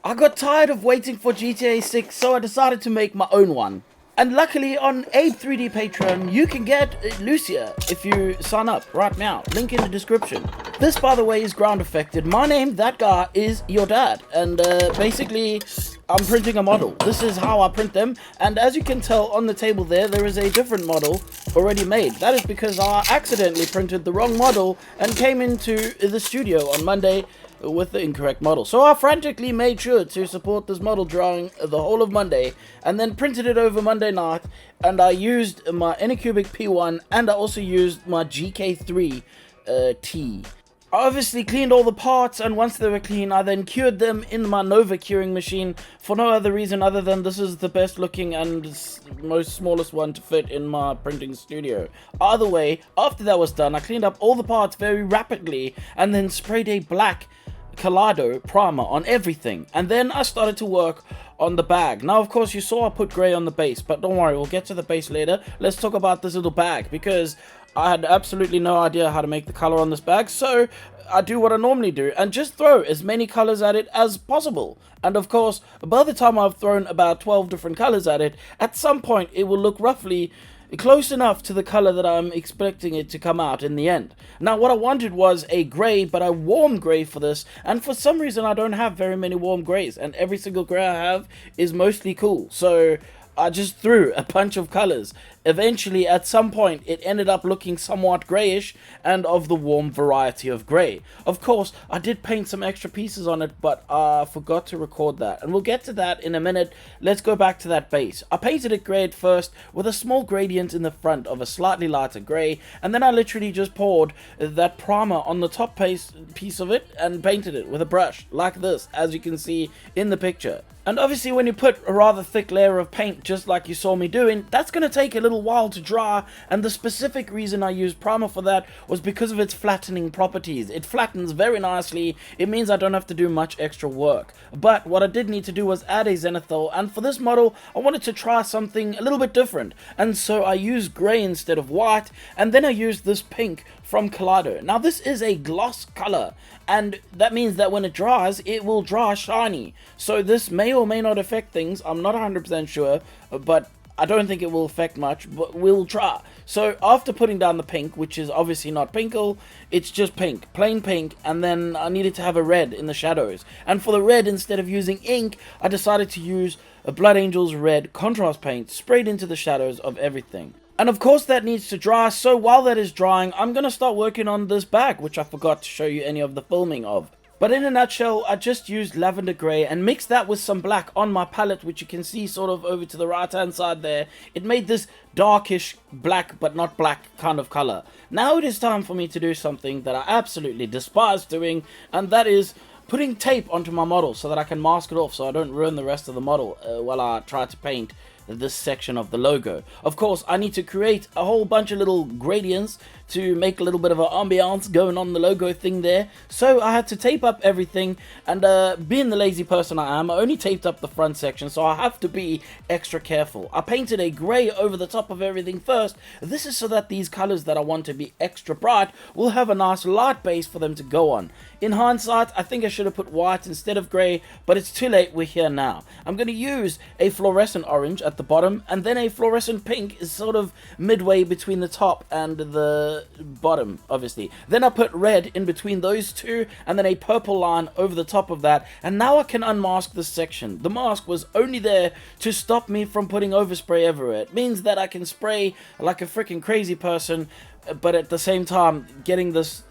I got tired of waiting for GTA 6, so I decided to make my own one. And luckily on Abe 3D Patreon, you can get Lucia if you sign up right now. Link in the description. This, by the way, is Groundeffected. My name, that guy, is your dad. And basically, I'm printing a model. This is how I print them. And as you can tell on the table there is a different model already made. That is because I accidentally printed the wrong model and came into the studio on Monday with the incorrect model. So I frantically made sure to support this model drawing the whole of Monday and then printed it over Monday night, and I used my Anycubic P1 and I also used my GK3 T. I obviously cleaned all the parts, and once they were clean I then cured them in my Nova curing machine for no other reason other than this is the best looking and most smallest one to fit in my printing studio. Either way, after that was done, I cleaned up all the parts very rapidly and then sprayed a black Kaleido primer on everything, and then I started to work on the bag. Now of course you saw I put grey on the base, but don't worry, we'll get to the base later. Let's talk about this little bag, because I had absolutely no idea how to make the color on this bag, so I do what I normally do and just throw as many colors at it as possible. And of course, by the time I've thrown about 12 different colors at it, at some point it will look roughly close enough to the color that I'm expecting it to come out in the end. Now what I wanted was a gray, but a warm gray for this, and for some reason I don't have very many warm grays, and every single gray I have is mostly cool, so I just threw a bunch of colors. Eventually, at some point, it ended up looking somewhat grayish and of the warm variety of gray. Of course, I did paint some extra pieces on it, but I forgot to record that, and we'll get to that in a minute. Let's go back to that base. I painted it gray at first with a small gradient in the front of a slightly lighter gray, and then I literally just poured that primer on the top piece of it and painted it with a brush like this, as you can see in the picture. And obviously when you put a rather thick layer of paint, just like you saw me doing, that's going to take a little while to dry, and the specific reason I used primer for that was because of its flattening properties. It flattens very nicely. It means I don't have to do much extra work. But what I did need to do was add a zenithal, and for this model I wanted to try something a little bit different, and so I used grey instead of white, and then I used this pink from Kaleido. Now this is a gloss color, and that means that when it dries, it will dry shiny. So this may or may not affect things. I'm not 100% sure, but I don't think it will affect much, but we'll try. So after putting down the pink, which is obviously not pinkle, it's just pink, plain pink, and then I needed to have a red in the shadows. And for the red, instead of using ink, I decided to use a Blood Angel's red contrast paint sprayed into the shadows of everything. And of course that needs to dry, so while that is drying, I'm going to start working on this bag, which I forgot to show you any of the filming of. But in a nutshell, I just used lavender grey and mixed that with some black on my palette, which you can see sort of over to the right hand side there. It made this darkish black, but not black kind of color. Now it is time for me to do something that I absolutely despise doing, and that is putting tape onto my model so that I can mask it off so I don't ruin the rest of the model while I try to paint this section of the logo. Of course, I need to create a whole bunch of little gradients to make a little bit of an ambiance going on the logo thing there, so I had to tape up everything, and being the lazy person I am, I only taped up the front section, so I have to be extra careful. I painted a grey over the top of everything first. This is so that these colors that I want to be extra bright will have a nice light base for them to go on. In hindsight, I think I should have put white instead of grey, but it's too late, we're here now. I'm going to use a fluorescent orange at the bottom, and then a fluorescent pink is sort of midway between the top and the bottom, obviously. Then I put red in between those two, and then a purple line over the top of that, and now I can unmask this section. The mask was only there to stop me from putting overspray everywhere. It means that I can spray like a freaking crazy person, but at the same time getting this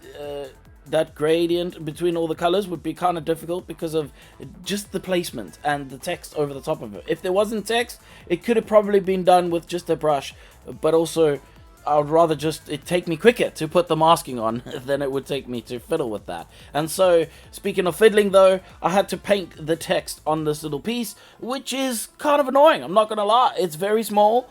that gradient between all the colors would be kind of difficult because of just the placement and the text over the top of it. If there wasn't text, it could have probably been done with just a brush, but also I would rather just it take me quicker to put the masking on than it would take me to fiddle with that. And so, speaking of fiddling though, I had to paint the text on this little piece, which is kind of annoying, I'm not gonna lie. It's very small.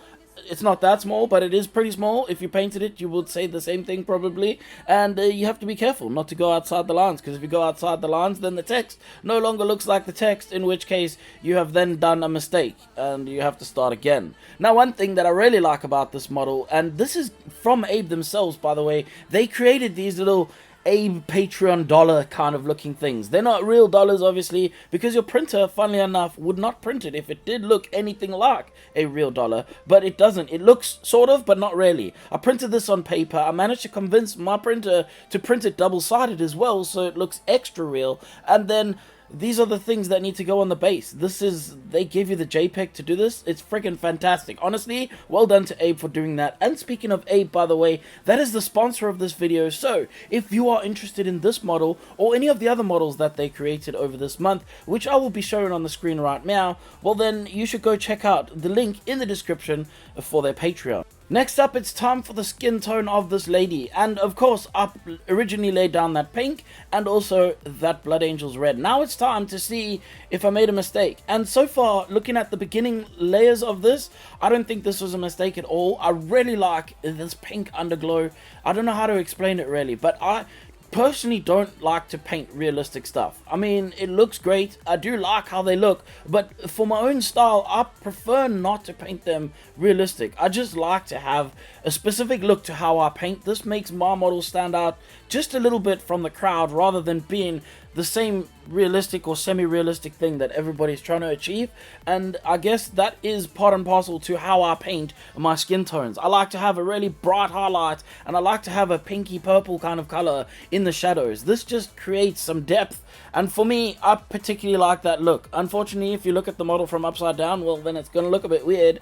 It's not that small, but it is pretty small. If you painted it, you would say the same thing probably, and you have to be careful not to go outside the lines, because if you go outside the lines, then the text no longer looks like the text, in which case you have then done a mistake and you have to start again. Now, one thing that I really like about this model, and this is from Abe themselves by the way, they created these little a Patreon dollar kind of looking things. They're not real dollars, obviously, because your printer, funnily enough, would not print it if it did look anything like a real dollar, but it doesn't. It looks sort of, but not really. I printed this on paper. I managed to convince my printer to print it double-sided as well, so it looks extra real, and then these are the things that need to go on the base. They give you the JPEG to do this. It's freaking fantastic. Honestly, well done to Abe for doing that. And speaking of Abe, by the way, that is the sponsor of this video. So if you are interested in this model or any of the other models that they created over this month, which I will be showing on the screen right now, well then you should go check out the link in the description for their Patreon. Next up, it's time for the skin tone of this lady, and of course I originally laid down that pink and also that Blood Angel's red. Now it's time to see if I made a mistake, and so far, looking at the beginning layers of this, I don't think this was a mistake at all. I really like this pink underglow. I don't know how to explain it really, but I personally don't like to paint realistic stuff. I mean, it looks great, I do like how they look, but for my own style, I prefer not to paint them realistic. I just like to have a specific look to how I paint. This makes my model stand out just a little bit from the crowd, rather than being the same realistic or semi-realistic thing that everybody's trying to achieve. And I guess that is part and parcel to how I paint my skin tones. I like to have a really bright highlight, and I like to have a pinky purple kind of color in the shadows. This just creates some depth, and for me, I particularly like that look. Unfortunately, if you look at the model from upside down, well then it's gonna look a bit weird.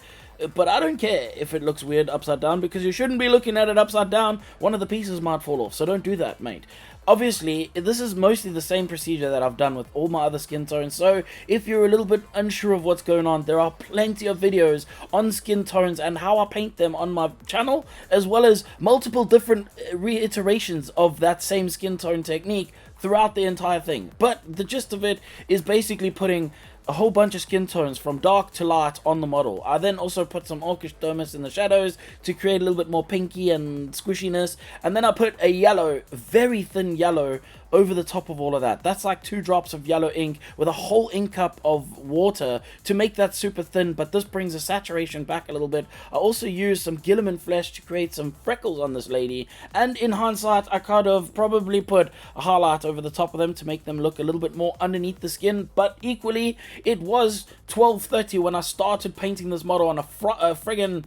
But I don't care if it looks weird upside down, because you shouldn't be looking at it upside down. One of the pieces might fall off, so don't do that, mate. Obviously, this is mostly the same procedure that I've done with all my other skin tones, so if you're a little bit unsure of what's going on, there are plenty of videos on skin tones and how I paint them on my channel, as well as multiple different reiterations of that same skin tone technique throughout the entire thing. But the gist of it is basically putting a whole bunch of skin tones from dark to light on the model. I then also put some orcish dermis in the shadows to create a little bit more pinky and squishiness, and then I put a yellow, very thin yellow, over the top of all of that. That's like 2 drops of yellow ink with a whole ink cup of water to make that super thin, but this brings the saturation back a little bit. I also used some Gilliman flesh to create some freckles on this lady, and in hindsight I could have probably put a highlight over the top of them to make them look a little bit more underneath the skin, but equally it was 12:30 when I started painting this model on a friggin',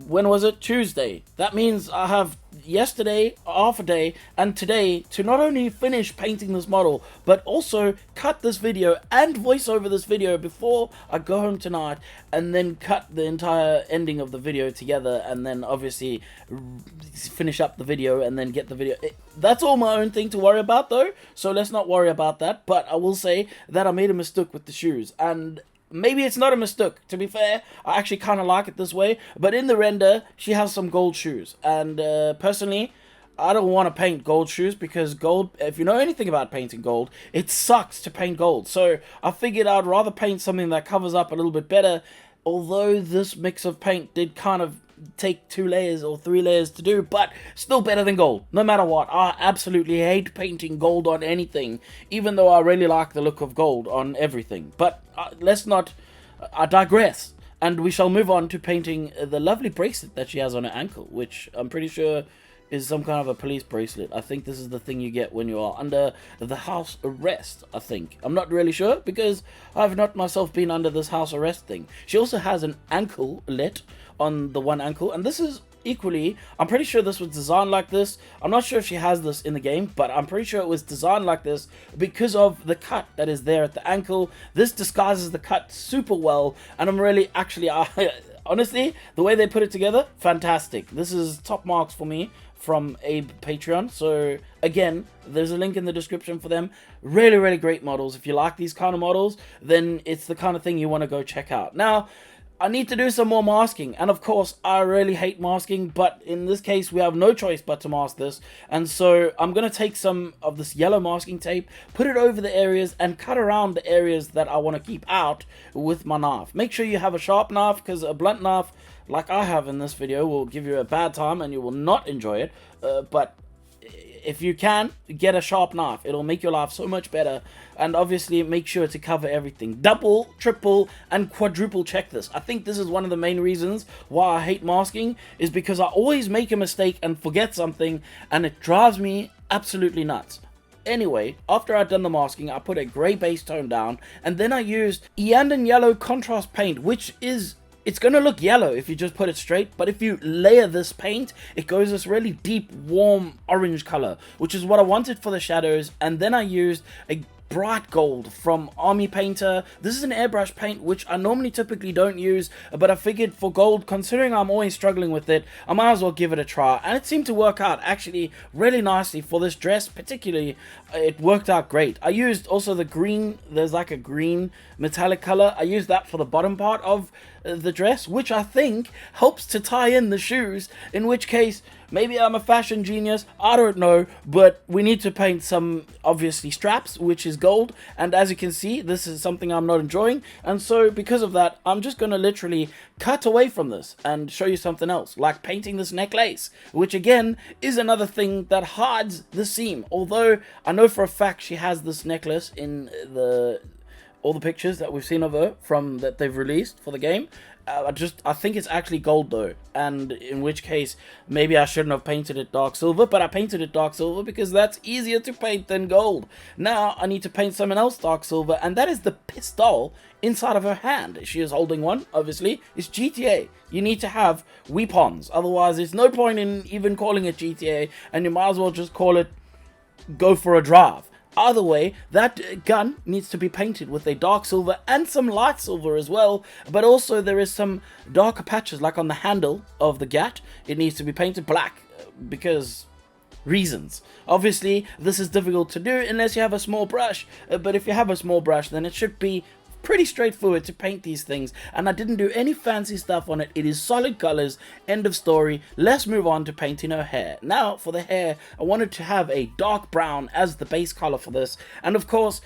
when was it? Tuesday. That means I have yesterday, half a day, and today to not only finish painting this model, but also cut this video and voice over this video before I go home tonight, and then cut the entire ending of the video together, and then obviously finish up the video and then get the video. That's all my own thing to worry about though, so let's not worry about that. But I will say that I made a mistake with the shoes, and maybe it's not a mistake, to be fair. I actually kind of like it this way, but in the render, she has some gold shoes, and personally, I don't want to paint gold shoes, because gold, if you know anything about painting gold, it sucks to paint gold. So I figured I'd rather paint something that covers up a little bit better, although this mix of paint did kind of take 2 layers or 3 layers to do, but still better than gold, no matter what. I absolutely hate painting gold on anything, even though I really like the look of gold on everything. But let's not, I digress, and we shall move on to painting the lovely bracelet that she has on her ankle, which I'm pretty sure is some kind of a police bracelet. I think this is the thing you get when you are under the house arrest, I think. I'm not really sure, because I've not myself been under this house arrest thing. She also has an anklet on the one ankle, and this is equally, I'm pretty sure this was designed like this. I'm not sure if she has this in the game, but I'm pretty sure it was designed like this because of the cut that is there at the ankle. This disguises the cut super well, and I'm really, actually, honestly, the way they put it together, fantastic. This is top marks for me from Abe Patreon. So again, there's a link in the description for them. Really, really great models. If you like these kind of models, then it's the kind of thing you want to go check out. Now, I need to do some more masking, and of course I really hate masking, but in this case we have no choice but to mask this, and so I'm going to take some of this yellow masking tape, put it over the areas, and cut around the areas that I want to keep out with my knife. Make sure you have a sharp knife, because a blunt knife like I have in this video will give you a bad time and you will not enjoy it, but if you can, get a sharp knife. It'll make your life so much better. And obviously make sure to cover everything. Double, triple, and quadruple check this. I think this is one of the main reasons why I hate masking, is because I always make a mistake and forget something, and it drives me absolutely nuts. Anyway, after I'd done the masking, I put a grey base tone down, and then I used Iandan Yellow contrast paint, which is, it's going to look yellow if you just put it straight, but if you layer this paint, it goes this really deep, warm orange color, which is what I wanted for the shadows. And then I used a bright gold from Army Painter. This is an airbrush paint, which I normally typically don't use, but I figured for gold, considering I'm always struggling with it, I might as well give it a try. And it seemed to work out actually really nicely for this dress. Particularly, it worked out great. I used also the green, there's like a green metallic color. I used that for the bottom part of the dress, which I think helps to tie in the shoes, in which case maybe I'm a fashion genius, I don't know, but we need to paint some, obviously, straps, which is gold, and as you can see, this is something I'm not enjoying, and so because of that, I'm just going to literally cut away from this and show you something else, like painting this necklace, which again is another thing that hides the seam. Although I know for a fact she has this necklace in all the pictures that we've seen of her from that they've released for the game. I think it's actually gold though, and in which case maybe I shouldn't have painted it dark silver, but I painted it dark silver because that's easier to paint than gold. Now I need to paint something else dark silver, and that is the pistol inside of her hand. She is holding one, obviously. It's GTA. You need to have weapons, otherwise there's no point in even calling it GTA, and you might as well just call it Go for a Drive. Either way, that gun needs to be painted with a dark silver and some light silver as well, but also there is some darker patches, like on the handle of the gat, it needs to be painted black, because reasons. Obviously, this is difficult to do unless you have a small brush, but if you have a small brush, then it should be pretty straightforward to paint these things, and I didn't do any fancy stuff on it. It is solid colors, end of story. Let's move on to painting her hair. Now for the hair, I wanted to have a dark brown as the base color for this, and of course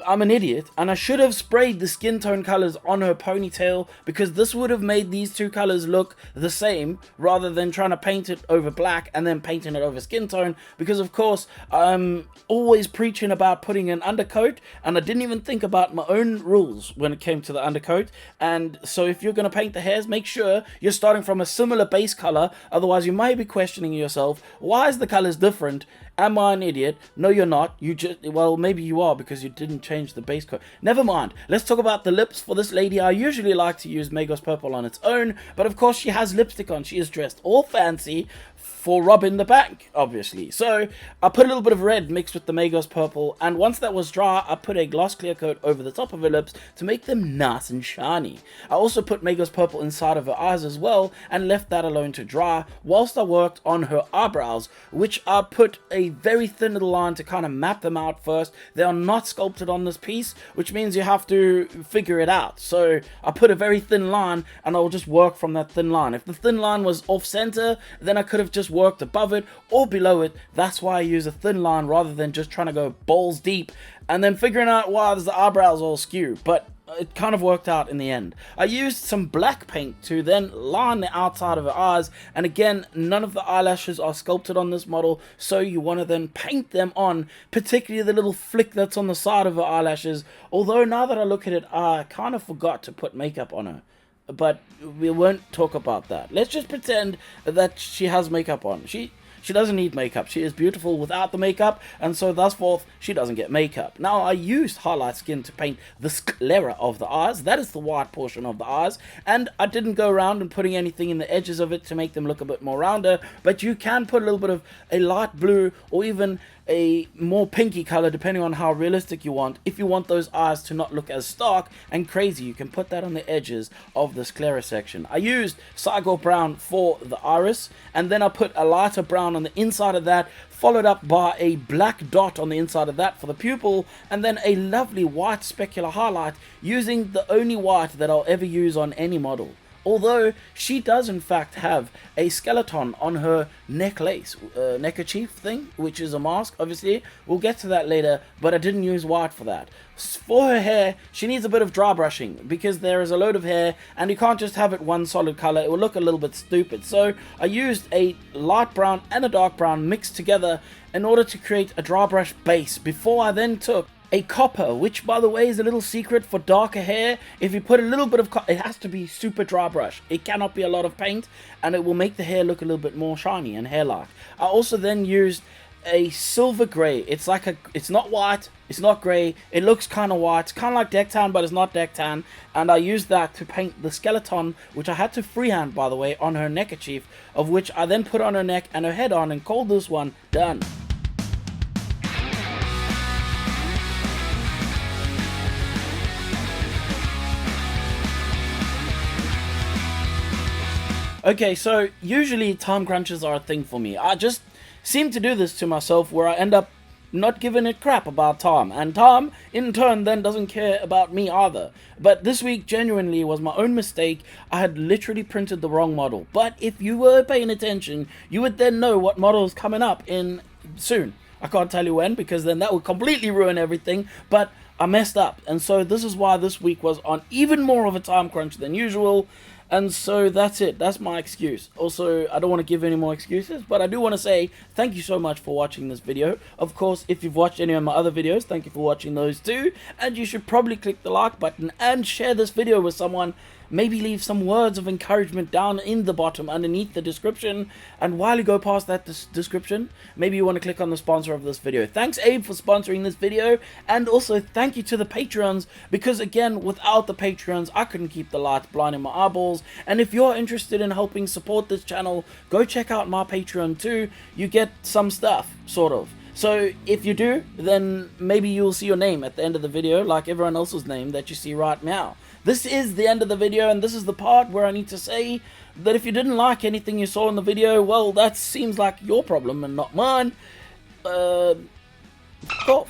I'm an idiot and I should have sprayed the skin tone colors on her ponytail, because this would have made these two colors look the same rather than trying to paint it over black and then painting it over skin tone, because of course I'm always preaching about putting an undercoat, and I didn't even think about my own rules when it came to the undercoat. And so if you're going to paint the hairs, make sure you're starting from a similar base color, otherwise you might be questioning yourself, why is the colors different? Am I an idiot? No, you're not. You just, well, maybe you are, because you didn't change the base coat. Never mind. Let's talk about the lips for this lady. I usually like to use Magos Purple on its own, but of course she has lipstick on. She is dressed all fancy for robbing the bank, obviously. So I put a little bit of red mixed with the Magos Purple, and once that was dry, I put a gloss clear coat over the top of her lips to make them nice and shiny. I also put Magos Purple inside of her eyes as well, and left that alone to dry, whilst I worked on her eyebrows, which I put a very thin little line to kind of map them out first. They are not sculpted on this piece, which means you have to figure it out. So I put a very thin line, and I'll just work from that thin line. If the thin line was off center, then I could have just worked above it or below it. That's why I use a thin line rather than just trying to go balls deep and then figuring out why the eyebrows all skew. But it kind of worked out in the end. I used some black paint to then line the outside of her eyes, and again, none of the eyelashes are sculpted on this model, so you want to then paint them on, particularly the little flick that's on the side of her eyelashes. Although now that I look at it, I kind of forgot to put makeup on her, but we won't talk about that. Let's just pretend that she has makeup on. She doesn't need makeup. She is beautiful without the makeup, and so thus forth, she doesn't get makeup. Now, I used highlight skin to paint the sclera of the eyes. That is the white portion of the eyes, and I didn't go around and putting anything in the edges of it to make them look a bit more rounder, but you can put a little bit of a light blue or even a more pinky color, depending on how realistic you want. If you want those eyes to not look as stark and crazy, you can put that on the edges of the sclera section. I used Cygor brown for the iris, and then I put a lighter brown on the inside of that, followed up by a black dot on the inside of that for the pupil, and then a lovely white specular highlight using the only white that I'll ever use on any model. Although she does in fact have a skeleton on her necklace, neckerchief thing, which is a mask, obviously. We'll get to that later, but I didn't use white for that. For her hair, she needs a bit of dry brushing, because there is a load of hair, and you can't just have it one solid color. It will look a little bit stupid. So I used a light brown and a dark brown mixed together, in order to create a dry brush base before I then took a copper, which by the way is a little secret for darker hair. If you put a little bit of it has to be super dry brush. It cannot be a lot of paint, and it will make the hair look a little bit more shiny and hair-like. I also then used a silver gray. It's not white, it's not gray, it looks kind of white. It's kind of like deck tan, but it's not deck tan. And I used that to paint the skeleton, which I had to freehand, by the way, on her neckerchief, of which I then put on her neck and her head on and called this one done. Okay, so usually time crunches are a thing for me. I just seem to do this to myself, where I end up not giving a crap about Tom, and Tom in turn then doesn't care about me either. But this week genuinely was my own mistake. I had literally printed the wrong model, but if you were paying attention, you would then know what model is coming up in soon. I can't tell you when, because then that would completely ruin everything, but I messed up, and so this is why this week was on even more of a time crunch than usual. And so that's it. That's my excuse. Also, I don't want to give any more excuses, but I do want to say thank you so much for watching this video. Of course, if you've watched any of my other videos, thank you for watching those too. And you should probably click the like button and share this video with someone. Maybe leave some words of encouragement down in the bottom underneath the description. And while you go past that description, maybe you want to click on the sponsor of this video. Thanks, Abe, for sponsoring this video. And also thank you to the Patreons, because again, without the Patreons, I couldn't keep the lights blind in my eyeballs. And if you're interested in helping support this channel, go check out my Patreon too. You get some stuff, sort of. So if you do, then maybe you'll see your name at the end of the video, like everyone else's name that you see right now. This is the end of the video, and this is the part where I need to say that if you didn't like anything you saw in the video, well, that seems like your problem and not mine. Cool.